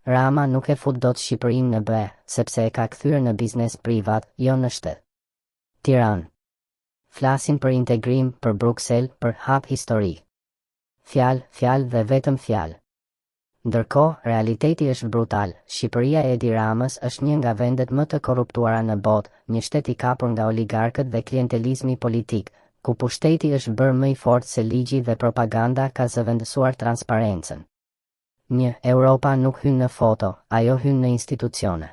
Rama nuk e fut dot Shqipërinë në be, sepse e ka kthyer në biznes privat, jo në shtet. Tiranë. Flasin për integrim, për Bruksel, për hap historik. Fjalë dhe vetëm fjalë. Ndërkohë, realiteti është brutal. Shqipëria e Edi Ramës është një nga vendet më të korruptuara në botë, një shtet i kapur nga oligarkët dhe klientelizmi politik, ku pushteti është bërë më i fortë se ligji dhe propaganda ka zëvendësuar transparencën. Europa nuk hyn në foto, ajo hyn në institucione.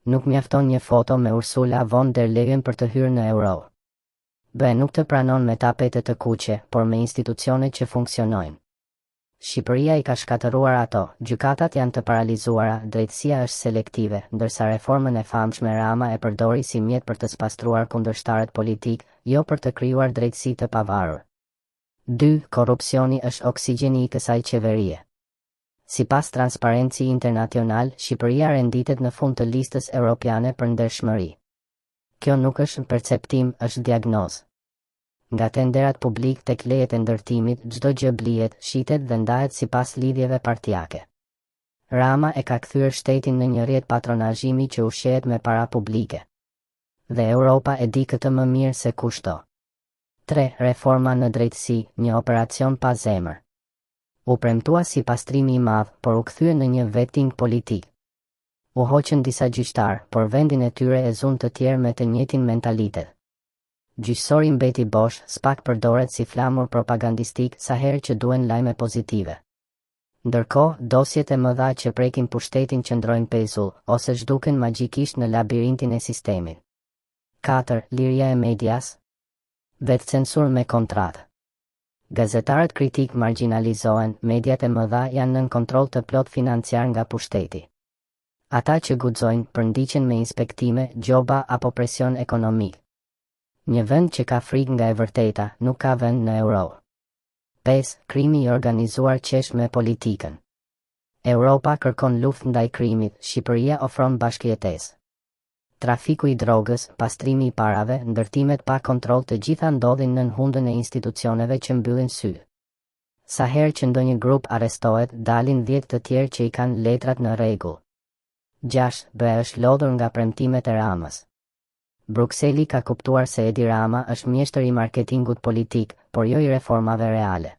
Nuk mjafton një foto me Ursula von der Leyen për të hyrë në euro. BE nuk të pranon me tapete të kuqe, por me institucione që funksionojnë. Shqipëria i ka shkatëruar ato, gjykatat janë të paralizuara, drejtësia është selektive, ndërsa reformën e famshme Rama e përdori si mjet për të spastruar kundërshtarët politik, jo për të krijuar drejtësi të pavarur. 2. Korrupsioni është oksigjeni i kësaj qeverie. Sipas Transparency International, Shqipëria renditet në fund të listës europiane për ndershmëri. Kjo nuk është perceptim, është diagnozë. Nga tenderat publik tek lejet e ndërtimit, çdo gjë blihet, shitet dhe ndahet sipas lidhjeve partijake. Rama e ka kthyer shtetin në një rrjet patronazhimi që ushqehet me para publike. Dhe Europa e di këtë më mirë se kushto. 3. Reforma në drejtësi, një operacion pa zemër. U premtua si pastrimi i madh, por u kthye në një vetting politik. U hoqën disa gjyqtar, por vendin e tyre e zun të tjerë me të njëjtin mentalitet. Gjyqësori mbeti bosh, spak përdoret si flamur propagandistik sa herë që duhen lajme pozitive. Ndërkohë, dosjet e mëdha që prekin pushtetin qëndrojnë pezull, ose zhduken magjikisht në labirintin e sistemit. 4. Liria e medias. Vetë censur me kontratë. Gazetarët kritik marginalizohen, mediat e mëdha janë nën kontroll të plot financiar nga pushteti. Ata që guxojnë përndiqen me inspektime, gjoba apo presion ekonomik. Një vend që ka frikë nga e vërteta, nuk ka vend në euro. 5. Krimi i organizuar qesh me politikën. Europa kërkon luftë ndaj krimit, Shqipëria ofron bashkëjetesë. Trafiku i drogës, pastrimi i parave, ndërtimet pa kontroll, të gjitha ndodhin nën hundën e institucioneve që mbyllin sy. Sa herë që ndonjë grup arrestohet, dalin 10 të tjerë që i kanë letrat në rregull. 6. BE është lodhur nga premtimet e Ramës. Brukseli ka kuptuar se Edi Rama është mjeshtër i marketingut politik, por jo i reformave reale.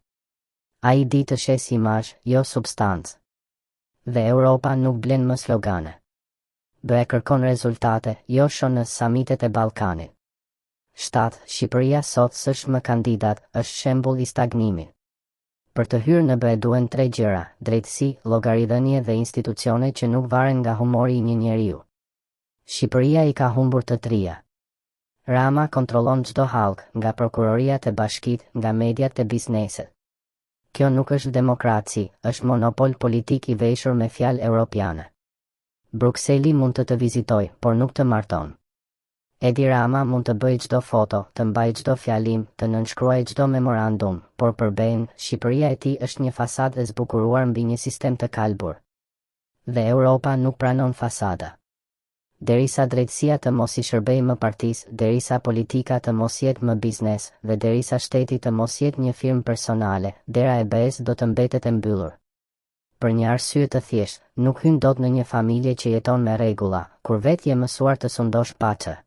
Ai di të shes imazh, jo substancë. Dhe Europa nuk blen më slogane. BE kërkon rezultate, jo shon në samitet e Ballkanit. 7. Shqipëria sot s'është më kandidat, është shembull i stagnimit. Për të hyrë në BE duhen 3 gjëra: drejtësi, llogaridhënie dhe institucione që nuk varen nga humori i një njeriu. Shqipëria i ka humbur të trija. Rama kontrollon çdo hallk, nga prokuroria te bashkitë, nga mediat te bizneset. Kjo nuk është demokraci, është monopol politik i veshur me fjalë europiane. Brukseli mund të vizitoj, por nuk të marton. Edi Rama mund të bëjë çdo foto, të mbajë çdo fjalim, të nënshkruajë çdo memorandum, por për BE-n, Shqipëria e tij është një fasadë e zbukuruar mbi një sistem të kalbur. Dhe Europa nuk pranon fasada. Derisa drejtësia të mos i shërbejë më partisë, derisa politika të mos jetë më biznes, dhe derisa shteti të mos jetë një firmë personale, dera e BE-s do të mbetet e mbyllur. Për një arsye të thjeshtë, nuk hyn dot në një familje që jeton me rregulla, kur vetë je mësuar të sundosh paçë.